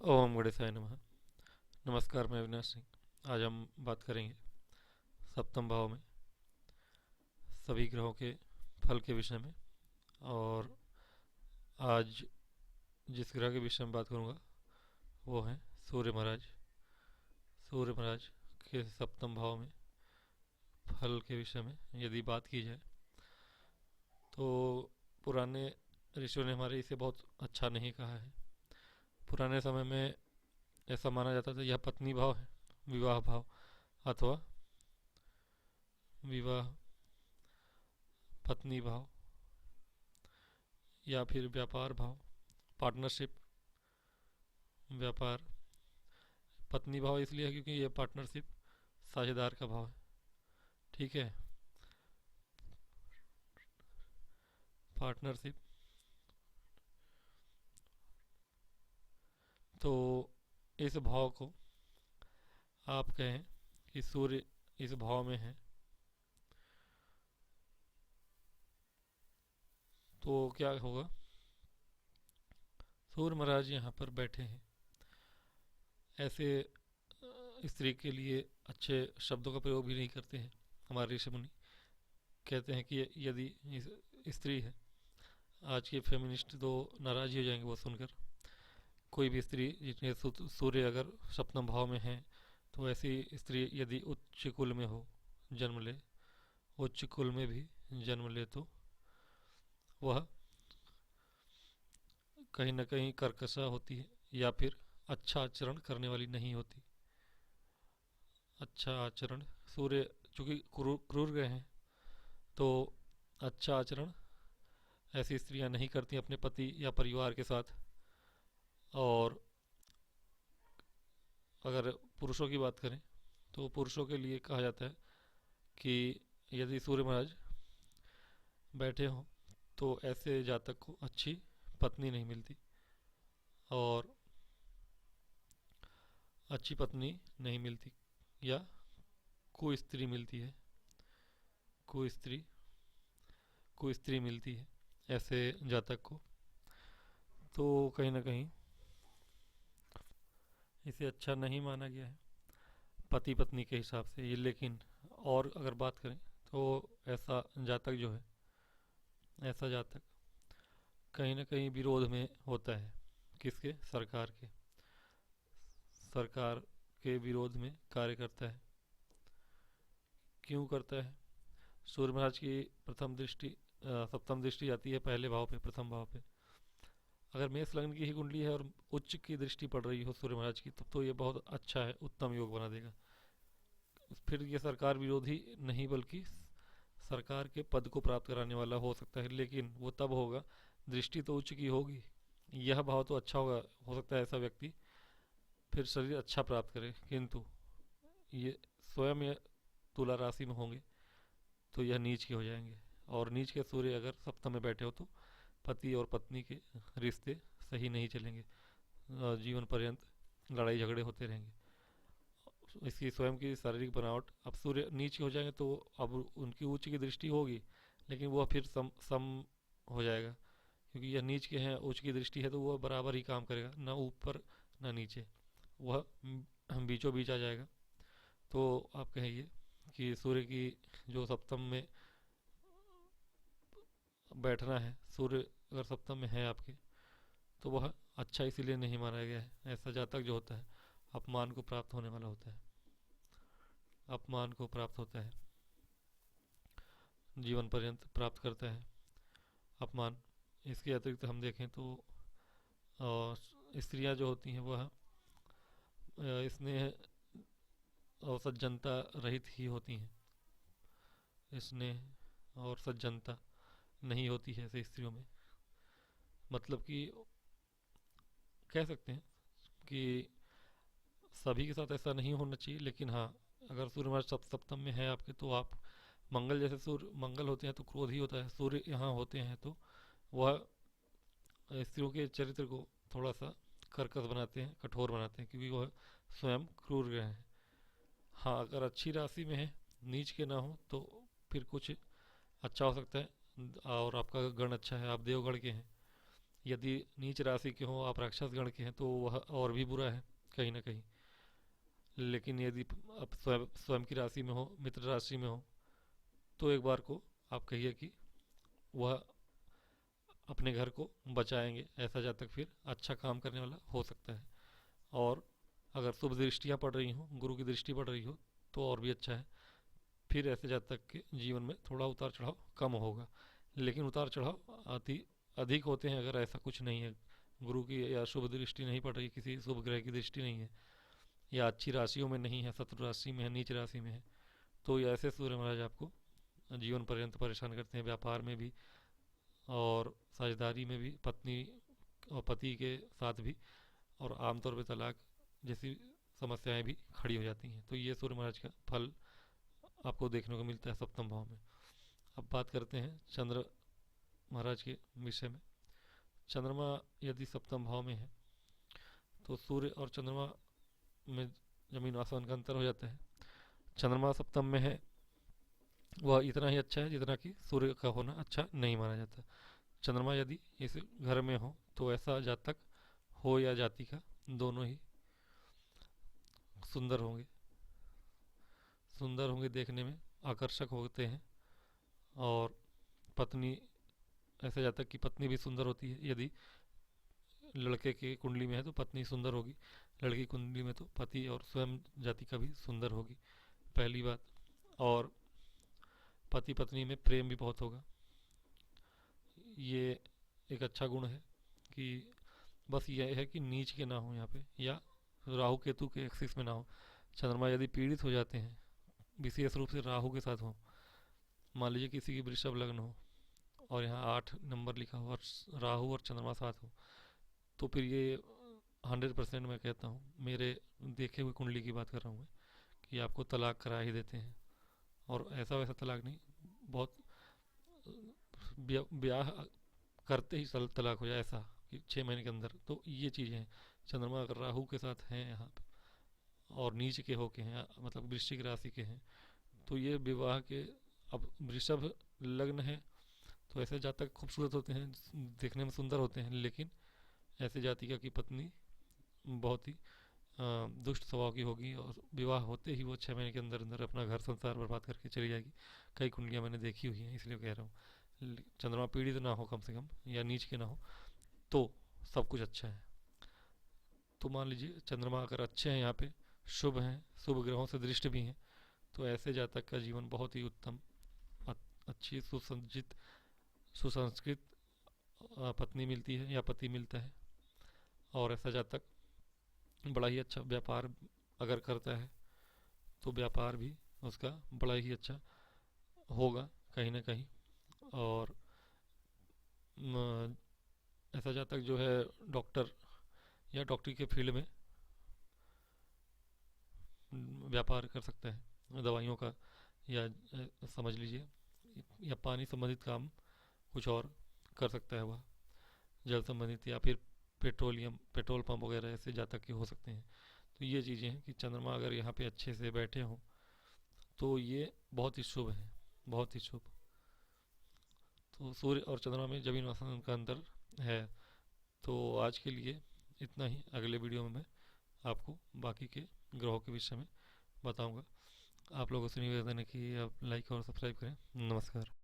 ओम गणेशाय नमः। नमस्कार, मैं अविनाश सिंह। आज हम बात करेंगे सप्तम भाव में सभी ग्रहों के फल के विषय में। और आज जिस ग्रह के विषय में बात करूंगा वो है सूर्य महाराज। सूर्य महाराज के सप्तम भाव में फल के विषय में यदि बात की जाए तो पुराने ऋषियों ने हमारे इसे बहुत अच्छा नहीं कहा है। पुराने समय में ऐसा माना जाता था यह पत्नी भाव है, विवाह भाव अथवा विवाह पत्नी भाव या फिर व्यापार भाव, पार्टनरशिप, व्यापार। पत्नी भाव इसलिए है क्योंकि ये पार्टनरशिप, साझेदार का भाव है। ठीक है, पार्टनरशिप। तो इस भाव को आप कहें कि सूर्य इस भाव में है तो क्या होगा। सूर्य महाराज यहाँ पर बैठे हैं। ऐसे स्त्री के लिए अच्छे शब्दों का प्रयोग भी नहीं करते हैं। हमारे ऋषि मुनि कहते हैं कि यदि स्त्री है, आज के फेमिनिस्ट तो नाराज ही हो जाएंगे वो सुनकर। कोई भी स्त्री जिसमें सूर्य अगर सप्तम भाव में है तो ऐसी स्त्री यदि उच्च कुल में हो, जन्म ले, उच्च कुल में भी जन्म ले तो वह कहीं ना कहीं कर्कशा होती है या फिर अच्छा आचरण करने वाली नहीं होती। अच्छा आचरण, सूर्य चूंकि क्रूर ग्रह हैं तो अच्छा आचरण ऐसी स्त्रियां नहीं करती अपने पति या परिवार के साथ। और अगर पुरुषों की बात करें तो पुरुषों के लिए कहा जाता है कि यदि सूर्य महाराज बैठे हों तो ऐसे जातक को अच्छी पत्नी नहीं मिलती। और अच्छी पत्नी नहीं मिलती या कोई स्त्री मिलती है, कोई स्त्री कोई स्त्री मिलती है ऐसे जातक को, तो कहीं ना कहीं इसे अच्छा नहीं माना गया है पति पत्नी के हिसाब से ये। लेकिन और अगर बात करें तो ऐसा जातक जो है, ऐसा जातक कहीं ना कहीं विरोध में होता है। किसके? सरकार के। सरकार के विरोध में कार्य करता है। क्यों करता है? सूर्य महाराज की प्रथम दृष्टि, सप्तम दृष्टि आती है पहले भाव पे, प्रथम भाव पे। अगर मेष लग्न की ही कुंडली है और उच्च की दृष्टि पड़ रही हो सूर्य महाराज की, तब तो ये बहुत अच्छा है, उत्तम योग बना देगा। फिर ये सरकार विरोधी नहीं बल्कि सरकार के पद को प्राप्त कराने वाला हो सकता है। लेकिन वो तब होगा, दृष्टि तो उच्च की होगी, यह भाव तो अच्छा होगा, हो सकता है ऐसा व्यक्ति फिर शरीर अच्छा प्राप्त करे। किंतु ये स्वयं ये तुला राशि में होंगे तो यह नीच के हो जाएंगे। और नीच के सूर्य अगर सप्तम में बैठे हो तो पति और पत्नी के रिश्ते सही नहीं चलेंगे, जीवन पर्यंत लड़ाई झगड़े होते रहेंगे। इसकी स्वयं की शारीरिक बनावट, अब सूर्य नीच हो जाएंगे तो अब उनकी उच्च की दृष्टि होगी लेकिन वह फिर सम हो जाएगा, क्योंकि यह नीच के हैं, उच्च की दृष्टि है तो वह बराबर ही काम करेगा, ना ऊपर ना नीचे, वह बीचों बीच आ जाएगा। तो आप कहेंगे कि सूर्य की जो सप्तम में बैठना है, सूर्य अगर सप्तम में है आपके तो वह अच्छा इसीलिए नहीं माना गया है। ऐसा जातक जो होता है अपमान को प्राप्त होने वाला होता है, अपमान को प्राप्त होता है, जीवन पर्यंत प्राप्त करता है अपमान। इसके अतिरिक्त हम देखें तो स्त्रियां जो होती हैं वह स्नेह और सज्जनता रहित ही होती हैं। स्नेह और सज्जनता नहीं होती है ऐसे स्त्रियों में। मतलब कि कह सकते हैं कि सभी के साथ ऐसा नहीं होना चाहिए, लेकिन हाँ, अगर सूर्य हमारे सप्तम में है आपके तो आप मंगल जैसे, सूर्य मंगल होते हैं तो क्रोध ही होता है, सूर्य यहाँ होते हैं तो वह स्त्रियों के चरित्र को थोड़ा सा कर्कश बनाते हैं, कठोर बनाते हैं, क्योंकि वह स्वयं क्रूर ग्रह हैं। हाँ, अगर अच्छी राशि में है, नीच के ना हो तो फिर कुछ अच्छा हो सकता है। और आपका गण अच्छा है, आप देवगढ़ के हैं यदि नीच राशि के हों, आप राक्षस गण के हैं, तो वह और भी बुरा है कहीं ना कहीं। लेकिन यदि आप स्वयं स्वयं की राशि में हो, मित्र राशि में हो, तो एक बार को आप कहिए कि वह अपने घर को बचाएंगे, ऐसा जातक फिर अच्छा काम करने वाला हो सकता है। और अगर शुभ दृष्टियाँ पड़ रही हों, गुरु की दृष्टि पड़ रही हो, तो और भी अच्छा है। फिर ऐसे जातक के जीवन में थोड़ा उतार चढ़ाव कम होगा। लेकिन उतार चढ़ाव अति अधिक होते हैं अगर ऐसा कुछ नहीं है, गुरु की या शुभ दृष्टि नहीं पड़ रही, किसी शुभ ग्रह की दृष्टि नहीं है, या अच्छी राशियों में नहीं है, शत्रु राशि में है, नीच राशि में है, तो ये ऐसे सूर्य महाराज आपको जीवन पर्यंत परेशान करते हैं, व्यापार में भी और साझेदारी में भी, पत्नी और पति के साथ भी, और आमतौर पर तलाक जैसी समस्याएं भी खड़ी हो जाती हैं। तो ये सूर्य महाराज का फल आपको देखने को मिलता है सप्तम भाव में। अब बात करते हैं चंद्र महाराज के विषय में। चंद्रमा यदि सप्तम भाव में है तो सूर्य और चंद्रमा में जमीन आसमान का अंतर हो जाता है। चंद्रमा सप्तम में है वह इतना ही अच्छा है जितना कि सूर्य का होना अच्छा नहीं माना जाता। चंद्रमा यदि इस घर में हो तो ऐसा जातक हो या जाति का, दोनों ही सुंदर होंगे, सुंदर होंगे, देखने में आकर्षक होते हैं। और पत्नी, ऐसे जातक की पत्नी भी सुंदर होती है। यदि लड़के की कुंडली में है तो पत्नी सुंदर होगी, लड़की कुंडली में तो पति और स्वयं जाति का भी सुंदर होगी, पहली बात। और पति पत्नी में प्रेम भी बहुत होगा। ये एक अच्छा गुण है कि बस ये है कि नीच के ना हो यहाँ पे, या राहु केतु के एक्सिस में ना हो। चंद्रमा यदि पीड़ित हो जाते हैं, विशेष रूप से राहु के साथ हो, मान लीजिए किसी की वृषभ लग्न हो और यहाँ 8 नंबर लिखा हो और राहु और चंद्रमा साथ हो, तो फिर ये 100% मैं कहता हूँ, मेरे देखे हुए कुंडली की बात कर रहा हूँ मैं, कि आपको तलाक करा ही देते हैं। और ऐसा वैसा तलाक नहीं, बहुत ब्याह करते ही तलाक हो जाए, ऐसा कि 6 महीने के अंदर। तो ये चीज़ें हैं। चंद्रमा अगर राहु के साथ हैं यहाँ पे और नीच के होके हैं, मतलब वृश्चिक राशि के हैं, तो ये विवाह के, अब वृषभ लग्न है तो ऐसे जातक खूबसूरत होते हैं, देखने में सुंदर होते हैं, लेकिन ऐसे जातिका की पत्नी बहुत ही दुष्ट स्वभाव की होगी और विवाह होते ही वो 6 महीने के अंदर अंदर अपना घर संसार बर्बाद करके चली जाएगी। कई कुंडलियाँ मैंने देखी हुई हैं, इसलिए कह रहा हूँ। चंद्रमा पीड़ित ना हो कम से कम, या नीच के ना हो, तो सब कुछ अच्छा है। तो मान लीजिए चंद्रमा अगर अच्छे हैं, यहाँ पे शुभ हैं, शुभ ग्रहों से दृष्टि भी हैं, तो ऐसे जातक का जीवन बहुत ही उत्तम, अच्छी सुसज्जित सुसंस्कृत पत्नी मिलती है या पति मिलता है। और ऐसा जातक बड़ा ही अच्छा व्यापार अगर करता है तो व्यापार भी उसका बड़ा ही अच्छा होगा कहीं ना कहीं। और ऐसा जातक जो है डॉक्टर या डॉक्टरी के फील्ड में व्यापार कर सकता है, दवाइयों का, या समझ लीजिए, या पानी संबंधित काम कुछ और कर सकता है वह, जल संबंधित, या फिर पेट्रोलियम, पेट्रोल पंप वगैरह ऐसे जातक के हो सकते हैं। तो ये चीज़ें हैं कि चंद्रमा अगर यहाँ पे अच्छे से बैठे हों तो ये बहुत ही शुभ है, बहुत ही शुभ। तो सूर्य और चंद्रमा में जमीन आसमान का अंतर है। तो आज के लिए इतना ही। अगले वीडियो में मैं आपको बाकी के ग्रहों के विषय में बताऊंगा। आप लोगों से निवेदन है कि आप लाइक और सब्सक्राइब करें। नमस्कार।